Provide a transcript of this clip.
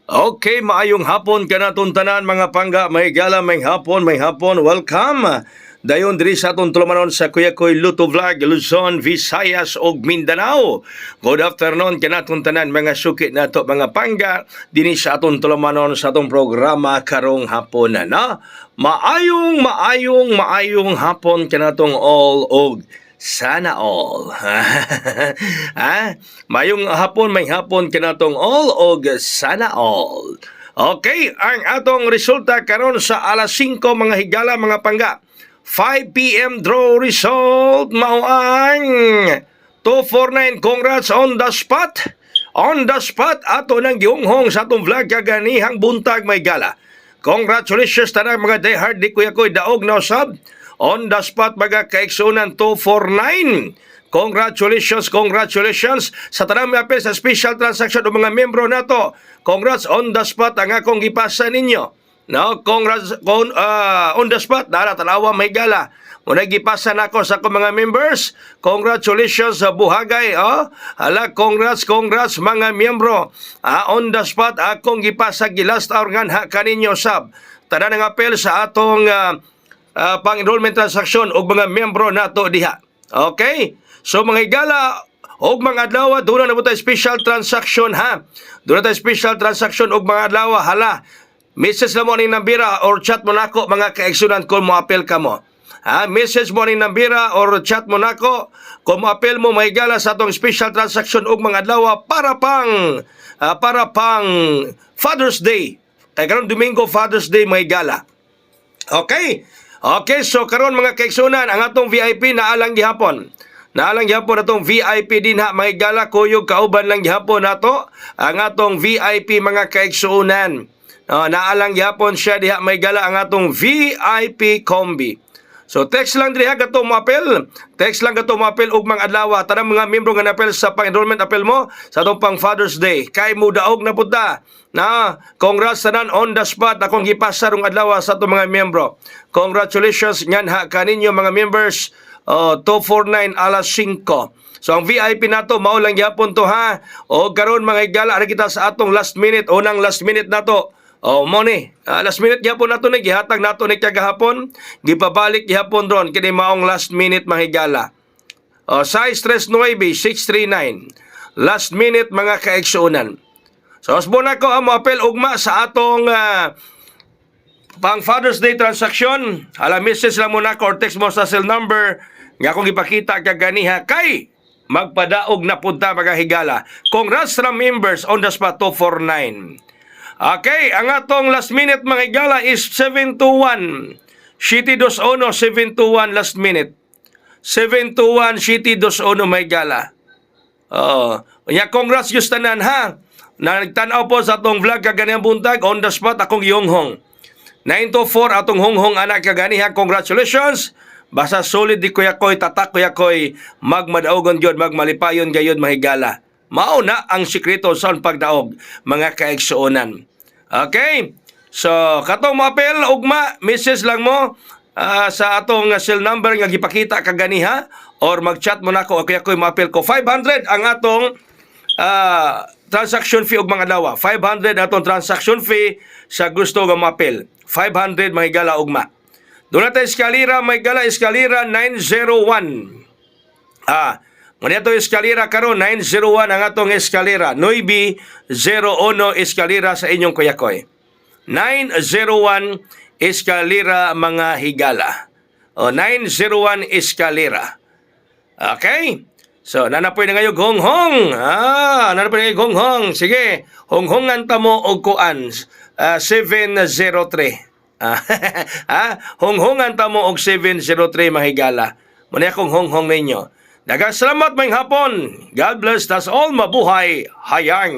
Okay, maayong hapon kanatong tanan mga pangga, may gala, may hapon, welcome. Dayon diri sa atong tulumanon sa Kuya Koy Luto Vlog, Luzon, Visayas ug Mindanao. Good afternoon kanatong tanan mga suki nato mga pangga dinhi sa atong tulumanon sa atong programa karong hapon na. Maayong hapon kanatong all og sana all. Mayong hapon, may hapon kinatong all og sana all. Okay, ang atong resulta karon sa alas 5 mga higala mga pangga. 5 p.m. draw result mao ang 249. Congrats on the spot. On the spot ato nang giunghong sa atong vlog kaganihang buntag may gala. Congratulations tanang mga diehard di Kuya Koy daog na usab. On the spot mga kaigsunan 249. Congratulations sa tanang mga apel sa special transaction o mga membro nato. Congrats on the spot ang akong gipasa ninyo. No, congrats on the spot dara tanawa may gala. Muna gipasa nako sa akong mga members. Congratulations sa buhagay. Hala, congrats mga miyembro. On the spot akong gipasa gilast hour nga kaninyo sab. Tanan nga apel sa atong pang-enrollment transaction og mga miyembro nato diha. Okay? So mga higala og mga adlaw doon na tayo special transaction ha. Doon na tayo special transaction og mga adlaw hala. Message na mo ning nambira or chat mo nako mga kaigsunan kung mo apel ka mo. Message mo ning nambira or chat mo nako kung mo apel mo mga higala sa atong special transaction og mga adlaw para pang Father's Day. Kay karon Domingo Father's Day mga higala. Okay, so karon mga kaigsunan ang atong VIP naalang gihapon. Naalang gihapon atong VIP din ha mga gala kuyog kauban lang gihapon nato ang atong VIP mga kaigsunan. Naalang gihapon siya diha may gala ang atong VIP combi. So text lang diri ha katong mapel. Text lang katong mapel og mga adlaw tanang mga miyembro nga napel sa pang-enrollment apel mo sa atong pang Father's Day. Kay mo daog na punta. Congrats tanan on the spot akong gipasa rong adlaw sa atong mga miyembro. Congratulations ngan ha kaninyo mga members. 249 alas 5. So ang VIP nato mao lang gyapon to ha. O karon mga higala ara kita sa atong last minute unang last minute nato. Mo ni last minute gyapon nato ni gihatag nato ni kagahapon, gipabalik gyapon ron kini maong last minute mga higala. Size 39 639. Last minute mga kaigsunan. So asbo na ko ang apel ugma sa atong pang Father's Day transaction. Hala, message lang muna ko or text mo sa cell number nga akong ipakita kaganiha kay magpadaog na punta mga higala. Congrats na members on the spot 249. Okay, ang atong last minute mga higala is 721. City 21 721 last minute. 721 City 21 mga higala. Congrats yung tanan ha. Nagtanaw po sa atong vlog kaganihang buntag on the spot akong iyonghong. 924 atong honghong anak kaganiha. Congratulations. Basta solid di Kuya Koy, tatak Kuya Koy, magmadaogon gyud, magmalipayon gayud mahigala. Mao na ang sikreto sa pagdaog mga kaigsuonan. Okay? So katong mapel ugma, message lang mo sa atong cell number nga gipakita kaganiha or mag-chat mo nako Kuya Koy mapel ko 500 ang atong transaction fee og mga dawa. 500 atong transaction fee sa gusto nga mapel. 500 mahigala ugma. Doon natin eskalira, mahigala eskalira 901. Muna ito eskalira karon 901 ang atong eskalira. 901 eskalira sa inyong Kuya Koy. 901 eskalira mga higala. 901 eskalira. Okay? So, nanapoy na ngayon honghong. Nanapoy na ngayon honghong. Sige, honghongan ta mo og kuan. 703. Honghongan ta mo og 703 mahigala. Muna akong honghong ninyo. Daghang salamat may hapon. God bless us all. Mabuhay. Hayang.